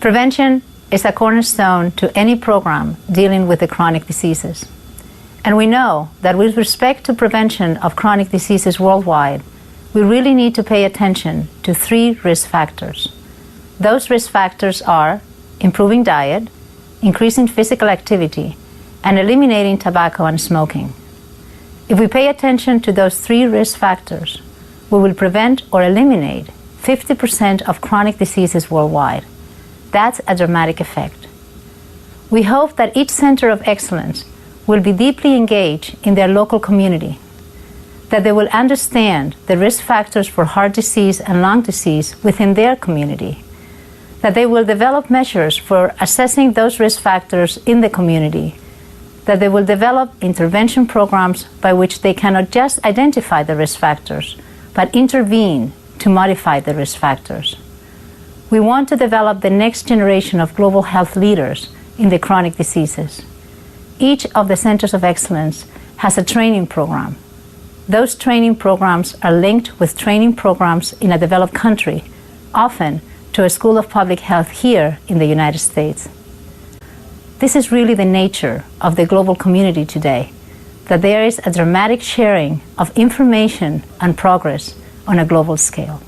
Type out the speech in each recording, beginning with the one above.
Prevention is a cornerstone to any program dealing with the chronic diseases. And we know that with respect to prevention of chronic diseases worldwide, we really need to pay attention to 3 risk factors. Those risk factors are improving diet, increasing physical activity, and eliminating tobacco and smoking. If we pay attention to those 3 risk factors, we will prevent or eliminate 50% of chronic diseases worldwide. That's a dramatic effect. We hope that each center of excellence will be deeply engaged in their local community, that they will understand the risk factors for heart disease and lung disease within their community, that they will develop measures for assessing those risk factors in the community, that they will develop intervention programs by which they cannot just identify the risk factors, but intervene to modify the risk factors. We want to develop the next generation of global health leaders in the chronic diseases. Each of the centers of excellence has a training program. Those training programs are linked with training programs in a developed country, often to a school of public health here in the United States. This is really the nature of the global community today, that there is a dramatic sharing of information and progress on a global scale.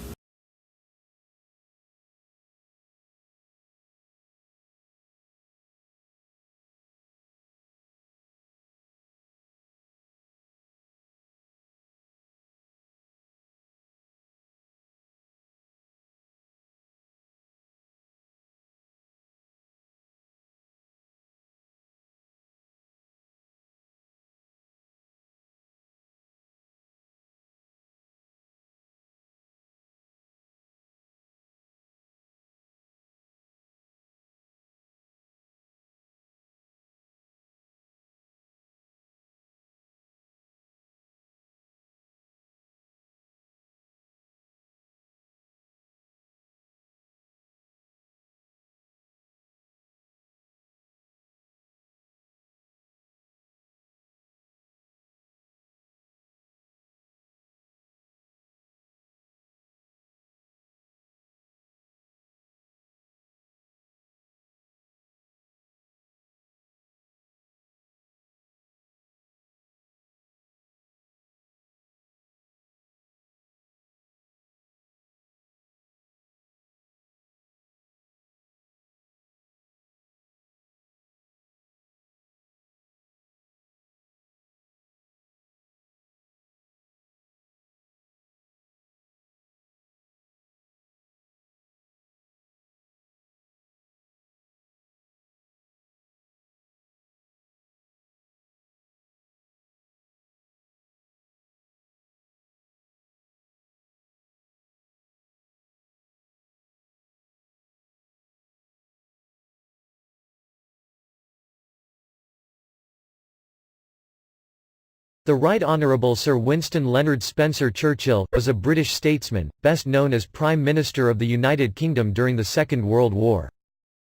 The Right Honourable Sir Winston Leonard Spencer Churchill was a British statesman, best known as Prime Minister of the United Kingdom during the Second World War.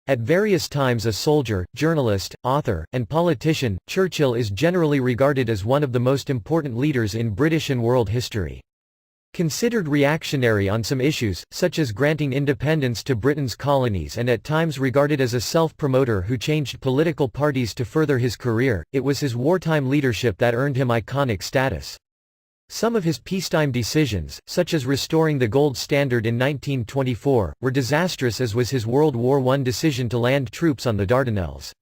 At various times a soldier, journalist, author, and politician, Churchill is generally regarded as one of the most important leaders in British and world history. Considered reactionary on some issues, such as granting independence to Britain's colonies and at times regarded as a self-promoter who changed political parties to further his career, it was his wartime leadership that earned him iconic status. Some of his peacetime decisions, such as restoring the gold standard in 1924, were disastrous, as was his World War I decision to land troops on the Dardanelles.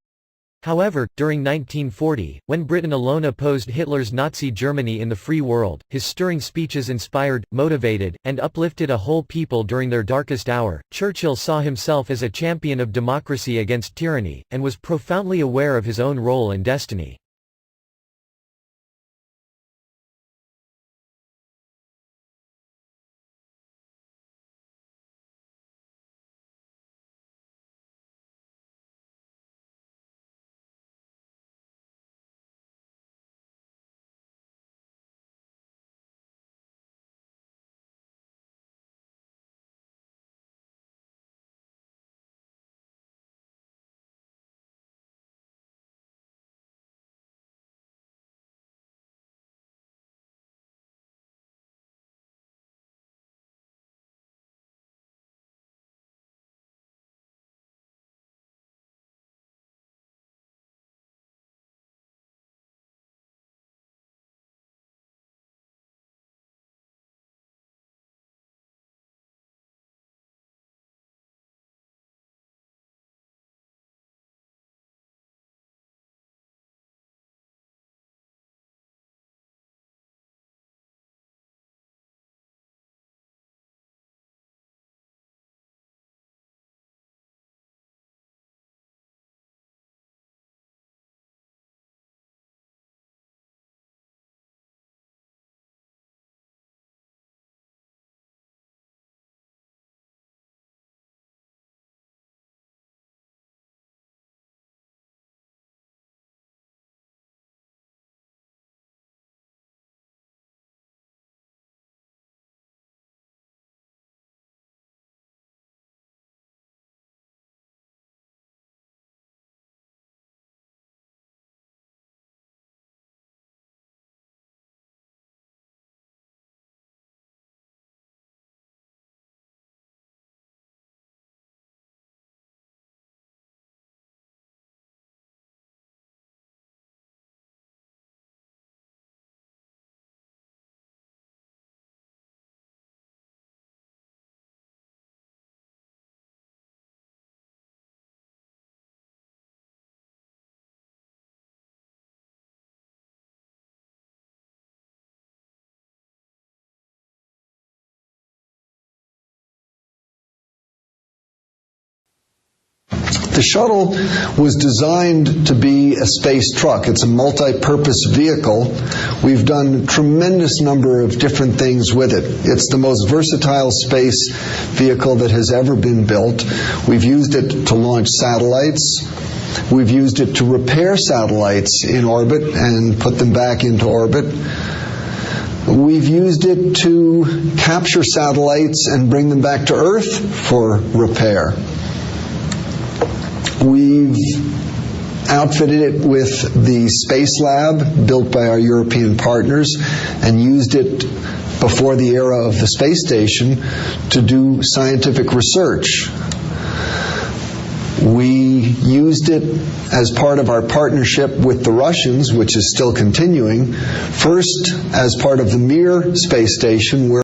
However, during 1940, when Britain alone opposed Hitler's Nazi Germany in the free world, his stirring speeches inspired, motivated, and uplifted a whole people during their darkest hour. Churchill saw himself as a champion of democracy against tyranny, and was profoundly aware of his own role and destiny. The shuttle was designed to be a space truck. It's a multi-purpose vehicle. We've done a tremendous number of different things with it. It's the most versatile space vehicle that has ever been built. We've used it to launch satellites. We've used it to repair satellites in orbit and put them back into orbit. We've used it to capture satellites and bring them back to Earth for repair. We've outfitted it with the Space Lab built by our European partners and used it before the era of the space station to do scientific research. We used it as part of our partnership with the Russians, which is still continuing, first as part of the Mir space station, where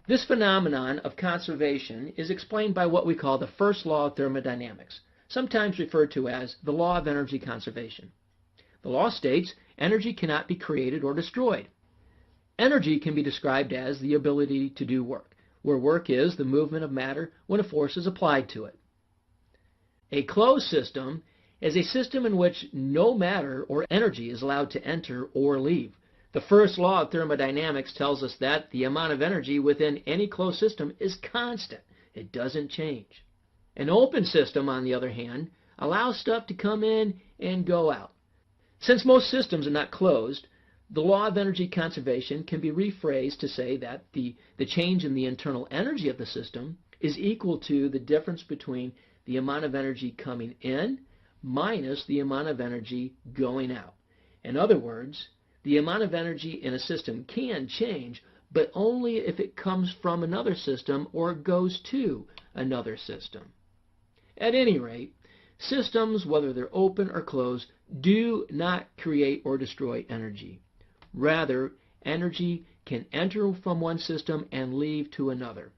This phenomenon of conservation is explained by what we call the first law of thermodynamics, sometimes referred to as the law of energy conservation. The law states energy cannot be created or destroyed. Energy can be described as the ability to do work, where work is the movement of matter when a force is applied to it. A closed system is a system in which no matter or energy is allowed to enter or leave. The first law of thermodynamics tells us that the amount of energy within any closed system is constant. It doesn't change. An open system, on the other hand, allows stuff to come in and go out. Since most systems are not closed, the law of energy conservation can be rephrased to say that the change in the internal energy of the system is equal to the difference between the amount of energy coming in minus the amount of energy going out. In other words, the amount of energy in a system can change, but only if it comes from another system or goes to another system. At any rate, systems, whether they're open or closed, do not create or destroy energy. Rather, energy can enter from one system and leave to another.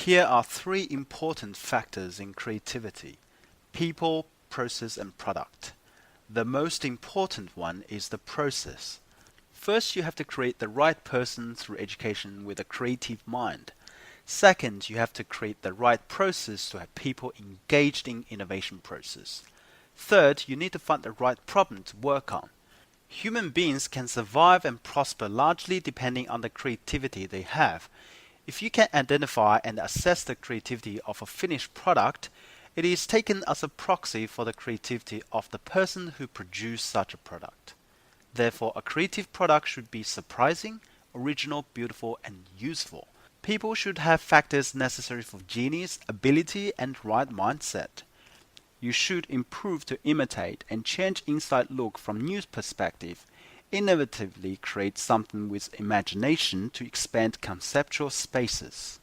Here are three important factors in creativity: people, process, and product. The most important one is the process. First, you have to create the right person through education with a creative mind. Second, you have to create the right process to have people engaged in innovation process. Third, you need to find the right problem to work on. Human beings can survive and prosper largely depending on the creativity they have. If you can identify and assess the creativity of a finished product, it is taken as a proxy for the creativity of the person who produced such a product. Therefore, a creative product should be surprising, original, beautiful, and useful. People should have factors necessary for genius, ability, and right mindset. You should improve to imitate and change inside look from new perspective, innovatively create something with imagination to expand conceptual spaces.